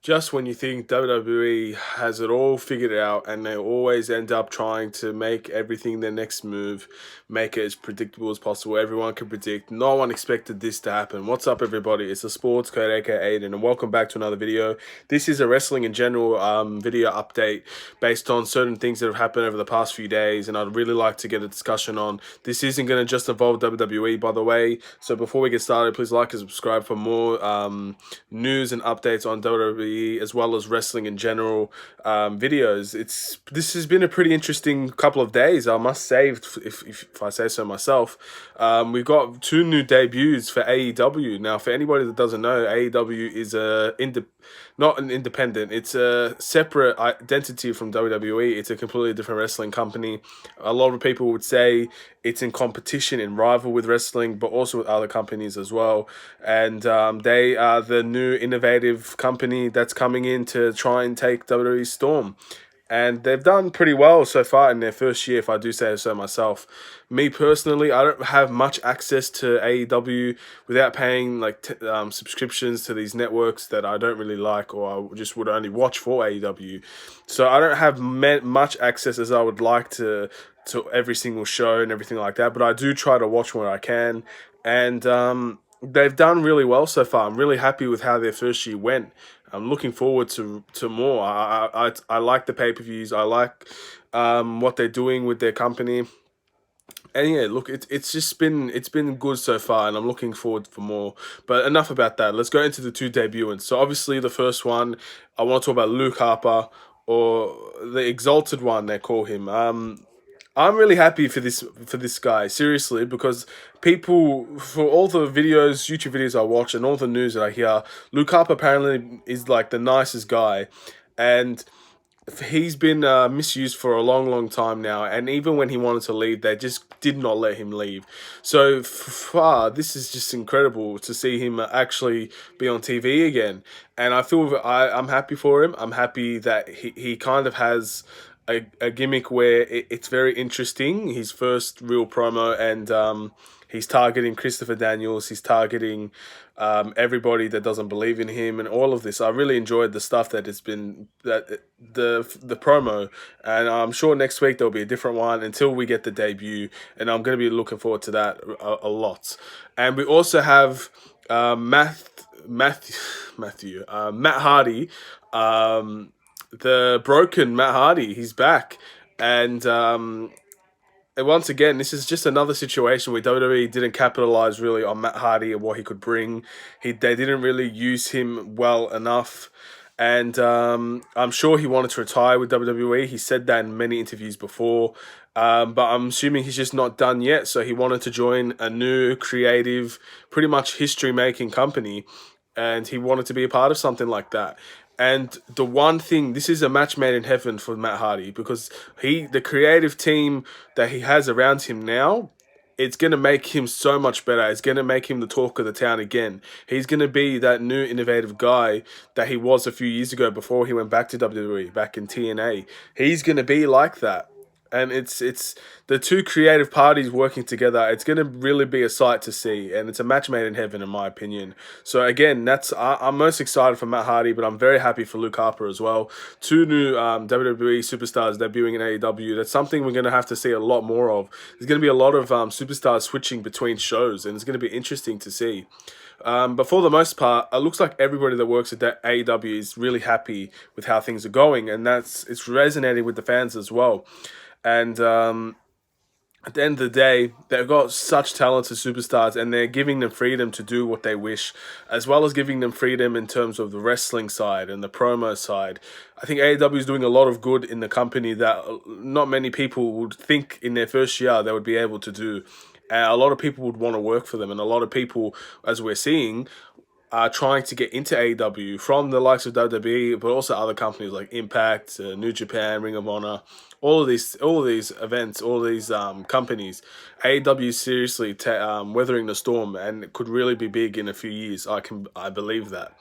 Just when you think WWE has it all figured out, and they always end up trying to make everything their next move, make it as predictable as possible. Everyone can predict. No one expected this to happen. What's up, everybody? It's the Sports Code, aka Aiden, and welcome back to another video. This is a wrestling in general video update based on certain things that have happened over the past few days, and I'd really like to get a discussion on. This isn't going to just involve WWE, by the way. So before we get started, please like and subscribe for more news and updates on WWE as well as wrestling in general videos. This has been a pretty interesting couple of days, I must say, if I say so myself. We've got two new debuts for AEW. Now, for anybody that doesn't know, AEW is not an independent. It's a separate identity from WWE. It's a completely different wrestling company. A lot of people would say it's in competition, in rival with wrestling, but also with other companies as well. And they are the new innovative company that's coming in to try and take WWE's storm. And they've done pretty well so far in their first year, if I do say so myself. Me personally, I don't have much access to AEW without paying subscriptions to these networks that I don't really like, or I just would only watch for AEW. So I don't have much access as I would like to every single show and everything like that. But I do try to watch when I can, and they've done really well so far. I'm really happy with how their first year went. I'm looking forward to more. I like the pay-per-views. I like what they're doing with their company. And yeah, look, it's been good so far, and I'm looking forward for more. But enough about that. Let's go into the two debuts. So obviously the first one, I want to talk about Luke Harper, or the Exalted One they call him. I'm really happy for this guy, seriously, because people, for all the videos, YouTube videos I watch, and all the news that I hear, Luke Harper apparently is like the nicest guy, and he's been misused for a long, long time now. And even when he wanted to leave, they just did not let him leave. So far, this is just incredible to see him actually be on TV again, and I feel I'm happy for him. I'm happy that he kind of has a gimmick where it's very interesting. His first real promo, and he's targeting Christopher Daniels. He's targeting everybody that doesn't believe in him, and all of this. I really enjoyed the stuff that it's been the promo, and I'm sure next week there'll be a different one until we get the debut, and I'm going to be looking forward to that a lot. And we also have Matt Hardy. The broken Matt Hardy, he's back, and once again, this is just another situation where WWE didn't capitalize really on Matt Hardy and what he could bring. They didn't really use him well enough, and I'm sure he wanted to retire with WWE. He said that in many interviews before, but I'm assuming he's just not done yet. So he wanted to join a new, creative, pretty much history-making company, and he wanted to be a part of something like that. And the one thing, this is a match made in heaven for Matt Hardy, because the creative team that he has around him now, it's going to make him so much better. It's going to make him the talk of the town again. He's going to be that new innovative guy that he was a few years ago before he went back to WWE, back in TNA. He's going to be like that. And it's the two creative parties working together. It's going to really be a sight to see, and it's a match made in heaven, in my opinion. So again, I'm most excited for Matt Hardy, but I'm very happy for Luke Harper as well. Two new WWE superstars debuting in AEW. That's something we're going to have to see a lot more of. There's going to be a lot of superstars switching between shows, and it's going to be interesting to see. But for the most part, it looks like everybody that works at AEW is really happy with how things are going, and it's resonating with the fans as well. And at the end of the day, they've got such talented superstars, and they're giving them freedom to do what they wish, as well as giving them freedom in terms of the wrestling side and the promo side. I think AEW is doing a lot of good in the company that not many people would think in their first year they would be able to do. And a lot of people would want to work for them, and a lot of people, as we're seeing, are trying to get into AEW from the likes of WWE, but also other companies like Impact, New Japan, Ring of Honor, all of these events, all of these companies. AEW is seriously weathering the storm, and it could really be big in a few years. I believe that,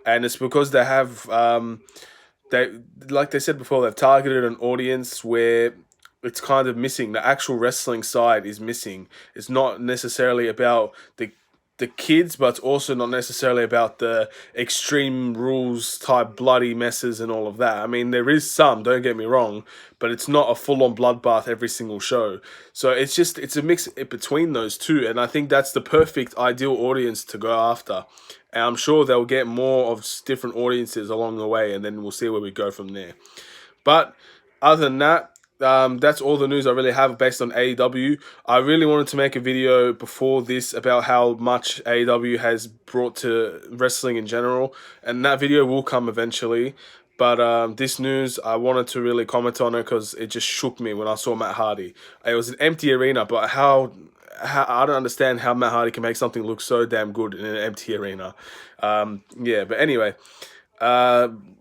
and it's because they have like they said before, they've targeted an audience where it's kind of missing. The actual wrestling side is missing. It's not necessarily about the kids, but it's also not necessarily about the extreme rules type bloody messes and all of that. I mean, there is some, don't get me wrong, but it's not a full on bloodbath every single show. So it's a mix between those two, and I think that's the perfect ideal audience to go after. And I'm sure they'll get more of different audiences along the way, and then we'll see where we go from there. But other than that, that's all the news I really have based on AEW. I really wanted to make a video before this about how much AEW has brought to wrestling in general, and that video will come eventually. But this news, I wanted to really comment on it because it just shook me when I saw Matt Hardy. It was an empty arena, but how I don't understand how Matt Hardy can make something look so damn good in an empty arena. Yeah, but anyway.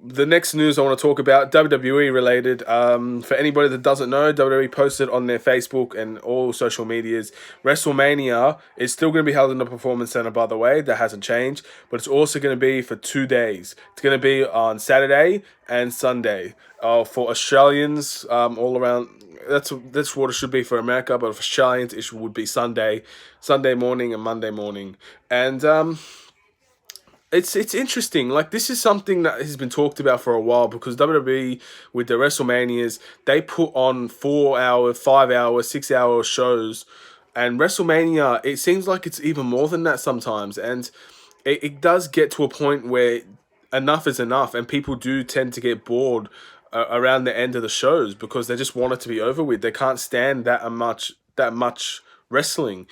The next news I want to talk about, WWE related. For anybody that doesn't know, WWE posted on their Facebook and all social medias, WrestleMania is still going to be held in the Performance Center, by the way. That hasn't changed. But it's also going to be for 2 days. It's going to be on Saturday and Sunday. For Australians, all around, that's what it should be for America. But for Australians, it would be Sunday morning and Monday morning. And it's interesting. Like, this is something that has been talked about for a while, because WWE with their WrestleManias, they put on 4 hour, 5 hour, 6 hour shows, and WrestleMania, it seems like it's even more than that sometimes, and it does get to a point where enough is enough, and people do tend to get bored around the end of the shows because they just want it to be over with. They can't stand that much wrestling.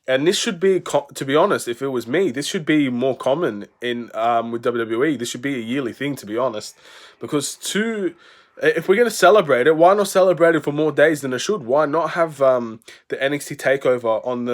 And this should be, to be honest, if it was me, this should be more common in with WWE. This should be a yearly thing, to be honest, because if we're gonna celebrate it, why not celebrate it for more days than it should? Why not have the NXT takeover on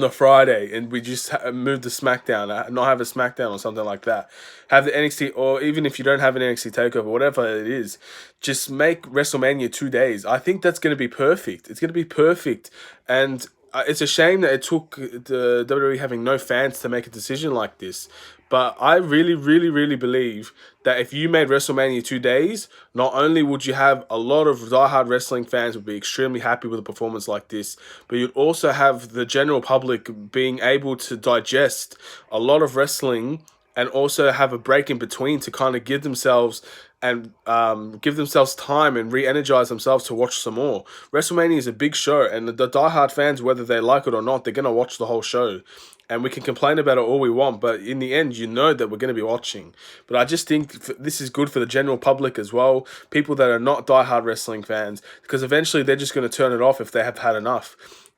the Friday, and we just move the SmackDown, not have a SmackDown or something like that. Have the NXT, or even if you don't have an NXT takeover, whatever it is, just make WrestleMania 2 days. I think that's going to be perfect. It's going to be perfect, and it's a shame that it took the WWE having no fans to make a decision like this. But I really, really, really believe that if you made WrestleMania 2 days, not only would you have a lot of diehard wrestling fans would be extremely happy with a performance like this, but you'd also have the general public being able to digest a lot of wrestling and also have a break in between to kind of give themselves time and re-energize themselves to watch some more. WrestleMania is a big show, and the diehard fans, whether they like it or not, they're going to watch the whole show. And we can complain about it all we want, but in the end, you know that we're going to be watching. But I just think this is good for the general public as well, people that are not diehard wrestling fans, because eventually they're just going to turn it off if they have had enough.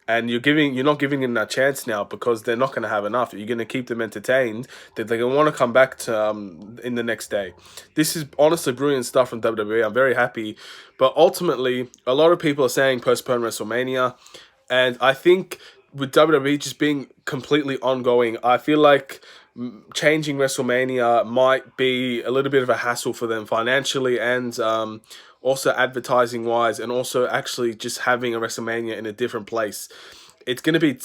And you're not giving them that chance now, because they're not going to have enough. You're going to keep them entertained, that they're going to want to come back to in the next day. This is honestly brilliant stuff from WWE. I'm very happy. But ultimately, a lot of people are saying postpone WrestleMania. And I think with WWE just being completely ongoing, I feel like changing WrestleMania might be a little bit of a hassle for them financially, and also advertising wise, and also actually just having a WrestleMania in a different place. It's going to be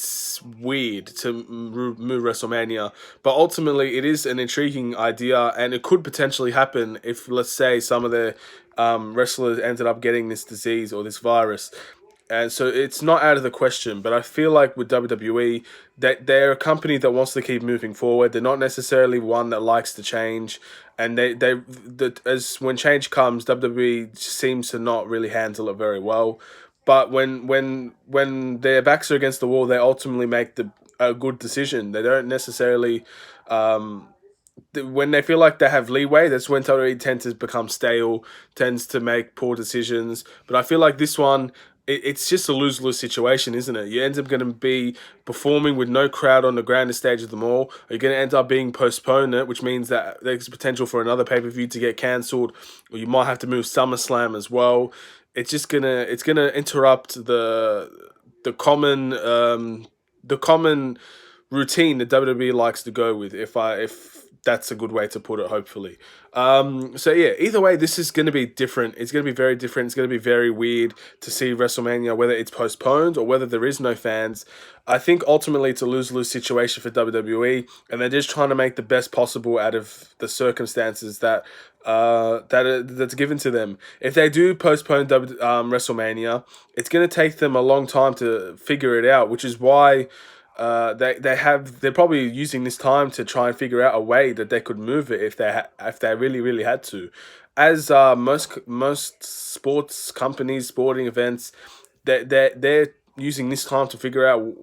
weird to move WrestleMania, but ultimately it is an intriguing idea, and it could potentially happen if, let's say, some of the wrestlers ended up getting this disease or this virus. And so it's not out of the question, but I feel like with WWE, that they're a company that wants to keep moving forward. They're not necessarily one that likes to change, and as when change comes, WWE seems to not really handle it very well. But when their backs are against the wall, they ultimately make a good decision. They don't necessarily. When they feel like they have leeway, that's when WWE tends to become stale, tends to make poor decisions. But I feel like this one, it's just a lose-lose situation, isn't it? You end up going to be performing with no crowd on the grandest stage of them all. You're going to end up being postponed, which means that there's potential for another pay-per-view to get cancelled, or you might have to move SummerSlam as well. It's gonna interrupt the common routine that WWE likes to go with, if that's a good way to put it, hopefully. So yeah, either way, this is going to be different. It's going to be very different. It's going to be very weird to see WrestleMania, whether it's postponed or whether there is no fans. I think ultimately it's a lose-lose situation for WWE, and they're just trying to make the best possible out of the circumstances that's given to them. If they do postpone WrestleMania, it's going to take them a long time to figure it out, which is why they're probably using this time to try and figure out a way that they could move it if if they really had to. As most sports companies, sporting events, they're using this time to figure out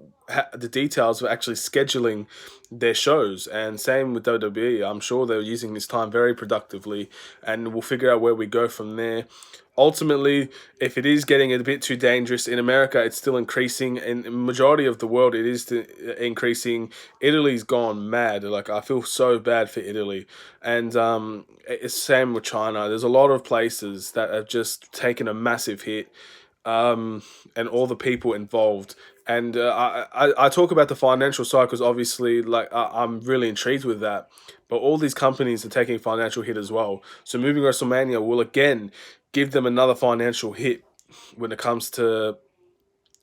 the details of actually scheduling their shows. And same with WWE. I'm sure they're using this time very productively, and we'll figure out where we go from there. Ultimately, if it is getting a bit too dangerous in America, it's still increasing. In the majority of the world, it is increasing. Italy's gone mad. Like, I feel so bad for Italy, and it's same with China. There's a lot of places that have just taken a massive hit, and all the people involved. And I talk about the financial side because obviously, like, I'm really intrigued with that. But all these companies are taking financial hit as well. So moving WrestleMania will again give them another financial hit when it comes to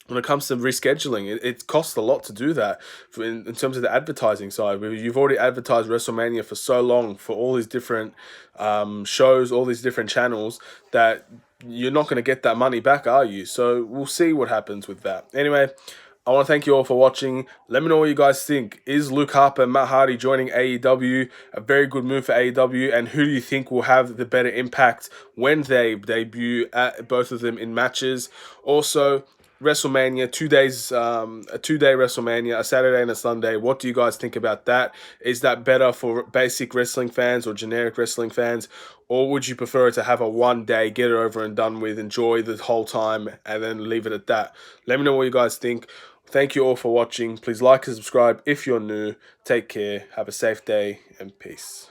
rescheduling. It costs a lot to do that in terms of the advertising side. You've already advertised WrestleMania for so long for all these different shows, all these different channels, that you're not going to get that money back, are you? So we'll see what happens with that. Anyway, I want to thank you all for watching. Let me know what you guys think. Is Luke Harper and Matt Hardy joining AEW a very good move for AEW? And who do you think will have the better impact when they debut at both of them in matches? Also, WrestleMania, 2 days, a 2 day WrestleMania, a Saturday and a Sunday. What do you guys think about that? Is that better for basic wrestling fans or generic wrestling fans? Or would you prefer to have a 1 day, get it over and done with, enjoy the whole time, and then leave it at that? Let me know what you guys think. Thank you all for watching. Please like and subscribe if you're new. Take care. Have a safe day and peace.